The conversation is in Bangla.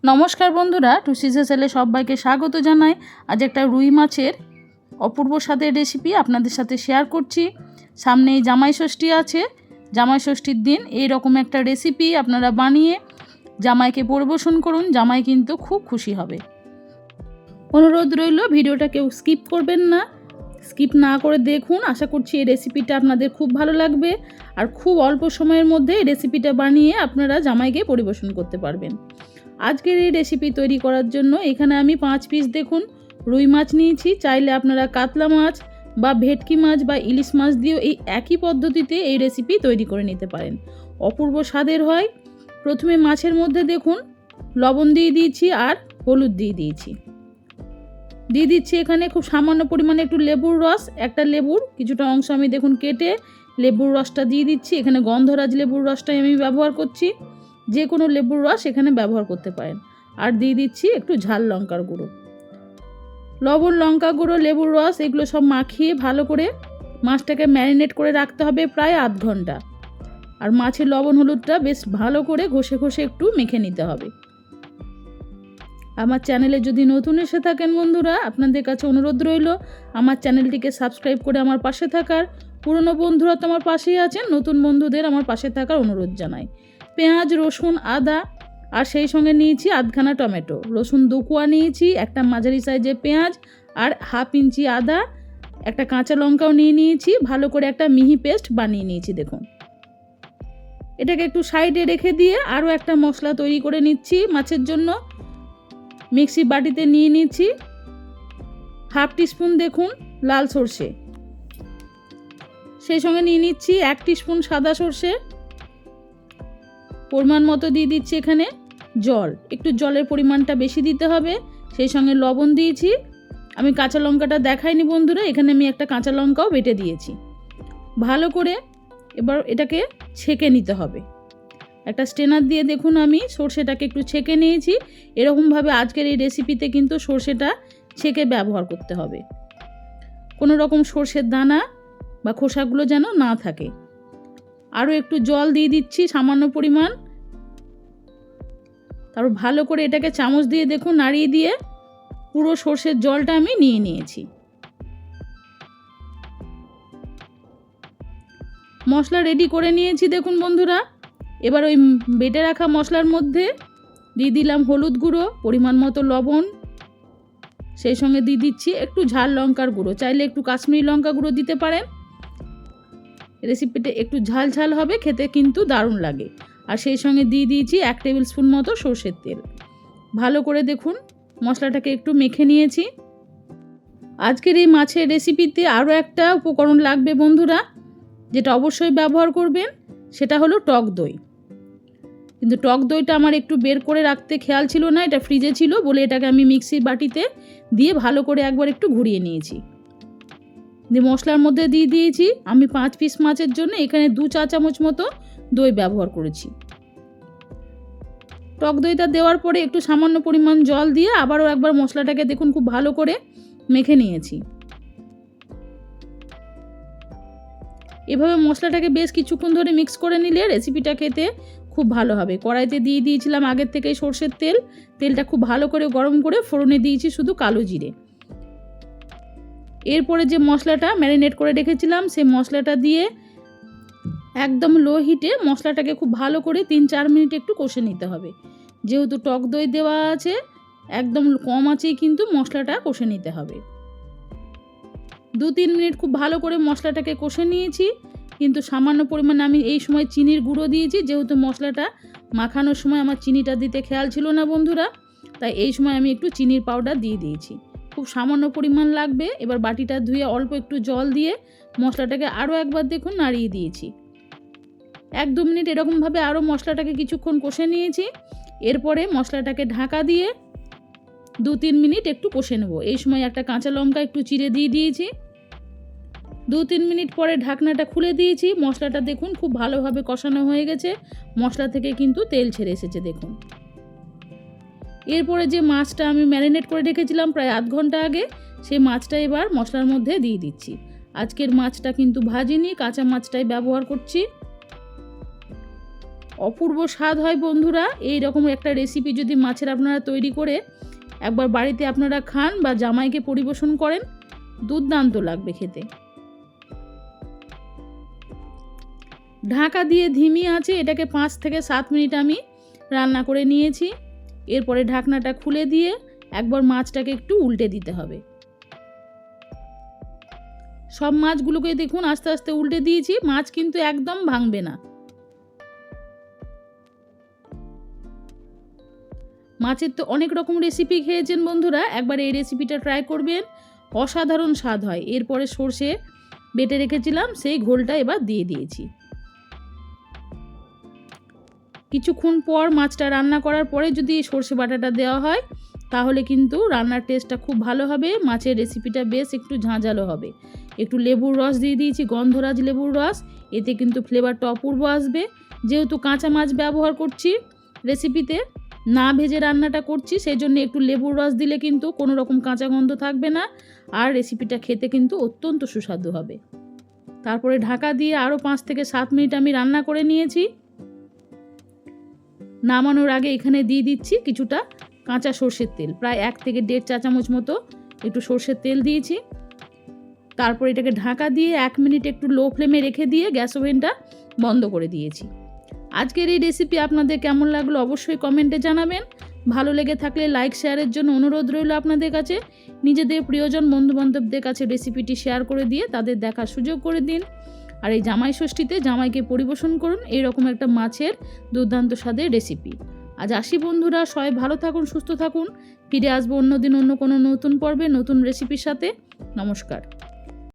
নমস্কার বন্ধুরা, টুসিসে সেলে সবাইকে স্বাগত জানাই। আজ একটা রুই মাছের অপূর্ব স্বাদের রেসিপি আপনাদের সাথে শেয়ার করছি। সামনেই জামাই ষষ্ঠী আছে। জামাই ষষ্ঠীর দিন এই রকম একটা রেসিপি আপনারা বানিয়ে জামাইকে পরিবেশন করুন, জামাই কিন্তু খুব খুশি হবে। অনুরোধ রইল, ভিডিওটা কেউ স্কিপ করবেন না, স্কিপ না করে দেখুন। আশা করছি এই রেসিপিটা আপনাদের খুব ভালো লাগবে আর খুব অল্প সময়ের মধ্যে এই রেসিপিটা বানিয়ে আপনারা জামাইকে পরিবেশন করতে পারবেন। আজকের এই রেসিপি তৈরি করার জন্য এখানে আমি 5 পিস দেখুন রুই মাছ নিয়েছি। চাইলে আপনারা কাতলা মাছ বা ভেটকি মাছ বা ইলিশ মাছ দিয়েও এই একই পদ্ধতিতে এই রেসিপি তৈরি করে নিতে পারেন, অপূর্ব স্বাদের হয়। প্রথমে মাছের মধ্যে দেখুন লবণ দিয়ে দিয়েছি আর হলুদ দিয়ে দিচ্ছি এখানে খুব সামান্য পরিমাণে একটু লেবুর রস, একটা লেবুর কিছুটা অংশ আমি দেখুন কেটে লেবুর রসটা দিয়ে দিচ্ছি। এখানে গন্ধরাজ লেবুর রসটাই আমি ব্যবহার করছি, যে কোনো লেবুর রস এখানে ব্যবহার করতে পারেন। আর দিয়ে দিচ্ছি একটু ঝাল লঙ্কার গুঁড়ো, লবণ, লঙ্কা গুঁড়ো, লেবুর রস এগুলো সব মাখিয়ে ভালো করে মাছটাকে ম্যারিনেট করে রাখতে হবে প্রায় আধ ঘন্টা। আর মাছের লবণ হলুদটা বেশ ভালো করে ঘষে ঘষে একটু মেখে নিতে হবে। আমার চ্যানেলে যদি নতুন এসে থাকেন বন্ধুরা, আপনাদের কাছে অনুরোধ রইল আমার চ্যানেলটিকে সাবস্ক্রাইব করে আমার পাশে থাকার। পুরনো বন্ধুরা তো আমার পাশেই আছেন, নতুন বন্ধুদের আমার পাশে থাকার অনুরোধ জানাই। পেঁয়াজ, রসুন, আদা আর সেই সঙ্গে নিয়েছি আধখানা টমেটো, রসুন 2 কোয়া নিয়েছি, একটা মাঝারি সাইজের পেঁয়াজ আর হাফ ইঞ্চি আদা, একটা কাঁচা লঙ্কাও নিয়ে নিয়েছি। ভালো করে একটা মিহি পেস্ট বানিয়ে নিয়েছি দেখুন। এটাকে একটু সাইডে রেখে দিয়ে আরও একটা মশলা তৈরি করে নিচ্ছি মাছের জন্য। মিক্সি বাটিতে নিয়ে নিচ্ছি হাফ টিস্পুন দেখুন লাল সর্ষে, সেই সঙ্গে নিয়ে নিচ্ছি 1 টিস্পুন সাদা সর্ষে। পরিমাণ মতো দিয়ে দিচ্ছি এখানে জল, একটু জলের পরিমাণটা বেশি দিতে হবে। সেই সঙ্গে লবণ দিয়েছি। আমি কাঁচা লঙ্কাটা দেখাইনি বন্ধুরা, এখানে আমি একটা কাঁচা লঙ্কাও বেটে দিয়েছি। ভালো করে এবার এটাকে ছেঁকে নিতে হবে। একটা স্ট্রেনার দিয়ে দেখুন আমি সর্ষেটাকে একটু ছেঁকে নিয়েছি। এরকমভাবে আজকের এই রেসিপিতে কিন্তু সর্ষেটা ছেঁকে ব্যবহার করতে হবে, কোনো রকম সর্ষের দানা বা খোসাগুলো যেন না থাকে। আরও একটু জল দিয়ে দিচ্ছি সামান্য পরিমাণ। তারপর ভালো করে এটাকে চামচ দিয়ে দেখুন নাড়িয়ে দিয়ে পুরো সর্ষের জলটা আমি নিয়ে নিয়েছি। মশলা রেডি করে নিয়েছি দেখুন বন্ধুরা। এবার ওই বেটে রাখা মশলার মধ্যে দিয়ে দিলাম হলুদ গুঁড়ো, পরিমাণ মতো লবণ, সেই সঙ্গে দিয়ে দিচ্ছি একটু ঝাল লঙ্কার গুঁড়ো, চাইলে একটু কাশ্মীরি লঙ্কা গুঁড়ো দিতে পারেন। রেসিপিটা একটু ঝাল ঝাল হবে, খেতে কিন্তু দারুণ লাগে। আর সেই সঙ্গে দিয়ে দিয়েছি 1 টেবিল স্পুন মতো সর্ষের তেল। ভালো করে দেখুন মশলাটাকে একটু মেখে নিয়েছি। আজকের এই মাছের রেসিপিতে আরও একটা উপকরণ লাগবে বন্ধুরা, যেটা অবশ্যই ব্যবহার করবেন, সেটা হলো টক দই। কিন্তু টক দইটা আমার একটু বের করে রাখতে খেয়াল ছিল না, এটা ফ্রিজে ছিল বলে এটাকে আমি মিক্সির বাটিতে দিয়ে ভালো করে একবার একটু ঘুরিয়ে নিয়েছি। দিয়ে মশলার মধ্যে দিয়ে দিয়েছি। আমি 5 পিস মাছের জন্য এখানে 2 চা চামচ মতো দই ব্যবহার করেছি। টক দইটা দেওয়ার পরে একটু সামান্য পরিমাণ জল দিয়ে আবারও একবার মশলাটাকে দেখুন খুব ভালো করে মেখে নিয়েছি। এভাবে মশলাটাকে বেশ কিছুক্ষণ ধরে মিক্স করে নিলে রেসিপিটা খেতে খুব ভালো হবে। কড়াইতে দিয়ে দিয়েছিলাম আগের থেকেই সর্ষের তেল, তেলটা খুব ভালো করে গরম করে ফোড়নে দিয়েছি শুধু কালো জিরে। এরপরে যে মশলাটা ম্যারিনেট করে রেখেছিলাম সেই মশলাটা দিয়ে একদম লো হিটে মশলাটাকে খুব ভালো করে 3-4 মিনিট একটু কষে নিতে হবে। যেহেতু টক দই দেওয়া আছে, একদম কম আঁচেই কিন্তু মশলাটা কষে নিতে হবে। 2-3 মিনিট খুব ভালো করে মশলাটাকে কষে নিয়েছি, কিন্তু সামান্য পরিমাণে আমি এই সময় চিনির গুঁড়ো দিয়েছি। যেহেতু মশলাটা মাখানোর সময় আমার চিনিটা দিতে খেয়াল ছিল না বন্ধুরা, তাই এই সময় আমি একটু চিনির পাউডার দিয়ে দিয়েছি, খুব সামান্য পরিমাণ লাগবে। এবার বাটিটা ধুয়ে অল্প একটু জল দিয়ে মশলাটাকে আরও একবার দেখুন নাড়িয়ে দিয়েছি। 1-2 মিনিট এরকমভাবে আরও মশলাটাকে কিছুক্ষণ কষে নিয়েছি। এরপরে মশলাটাকে ঢাকা দিয়ে 2-3 মিনিট একটু কষে নেব। এই সময় একটা কাঁচা লঙ্কা একটু চিড়ে দিয়ে দিয়েছি। 2-3 মিনিট পরে ঢাকনাটা খুলে দিয়েছি। মশলাটা দেখুন খুব ভালোভাবে কষানো হয়ে গেছে, মশলা থেকে কিন্তু তেল ছেড়ে এসেছে দেখুন। এরপরে যে মাছটা আমি ম্যারিনেট করে রেখেছিলাম প্রায় আধ ঘন্টা আগে, সেই মাছটা এবার মশলার মধ্যে দিয়ে দিচ্ছি। আজকের মাছটা কিন্তু ভাজিনি, কাঁচা মাছটাই ব্যবহার করছি। অপূর্ব স্বাদ হয় বন্ধুরা। এই রকম একটা রেসিপি যদি মাছের আপনারা তৈরি করে একবার বাড়িতে আপনারা খান বা জামাইকে পরিবেশন করেন, দুর্দান্ত লাগবে খেতে। ঢাকা দিয়ে ধিমি আঁচে এটাকে 5 থেকে 7 মিনিট আমি রান্না করে নিয়েছি। এরপরে ঢাকনাটা খুলে দিয়ে একবার মাছটাকে একটু উল্টে দিতে হবে। সব মাছগুলোকে দেখুন আস্তে আস্তে উল্টে দিয়েছি, মাছ কিন্তু একদম ভাঙবে না। মাছের তো অনেক রকম রেসিপি খেয়েছেন বন্ধুরা, একবার এই রেসিপিটা ট্রাই করবেন, অসাধারণ স্বাদ হয়। এরপরে সর্ষে বেটে রেখেছিলাম, সেই ঘোলটা এবার দিয়ে দিয়েছি। কিছুক্ষণ পর মাছটা রান্না করার পরে যদি সর্ষে বাটাটা দেওয়া হয় তাহলে কিন্তু রান্নার টেস্টটা খুব ভালো হবে, মাছের রেসিপিটা বেশ একটু ঝাঁঝালো হবে। একটু লেবুর রস দিয়ে দিয়েছি, গন্ধরাজ লেবুর রস, এতে কিন্তু ফ্লেভারটা অপূর্ব আসবে। যেহেতু কাঁচা মাছ ব্যবহার করছি রেসিপিতে, না ভেজে রান্নাটা করছি, সেই জন্য একটু লেবুর রস দিলে কিন্তু কোনো রকম কাঁচা গন্ধ থাকবে না, আর রেসিপিটা খেতে কিন্তু অত্যন্ত সুস্বাদু হবে। তারপরে ঢাকা দিয়ে আরও 5 থেকে 7 মিনিট আমি রান্না করে নিয়েছি। নামানোর আগে এখানে দিয়ে দিচ্ছি কিছুটা কাঁচা সর্ষের তেল, প্রায় 1 থেকে 1.5 চা চামচ মতো একটু সর্ষের তেল দিয়েছি। তারপর এটাকে ঢাকা দিয়ে 1 মিনিট একটু লো ফ্লেমে রেখে দিয়ে গ্যাস ওভেনটা বন্ধ করে দিয়েছি। আজকের এই রেসিপি আপনাদের কেমন লাগলো অবশ্যই কমেন্টে জানাবেন। ভালো লেগে থাকলে লাইক শেয়ারের জন্য অনুরোধ রইল আপনাদের কাছে। নিজেদের প্রিয়জন বন্ধুবান্ধবদের কাছে রেসিপিটি শেয়ার করে দিয়ে তাদের দেখার সুযোগ করে দিন। আর এই জামাই ষষ্ঠীতে জামাইকে পরিবেশন করুন এইরকম একটা মাছের দুর্দান্ত স্বাদের রেসিপি। আজ আসি বন্ধুরা, সবাই ভালো থাকুন, সুস্থ থাকুন। ফিরে আসবো অন্যদিন অন্য কোনো নতুন পর্বে নতুন রেসিপির সাথে। নমস্কার।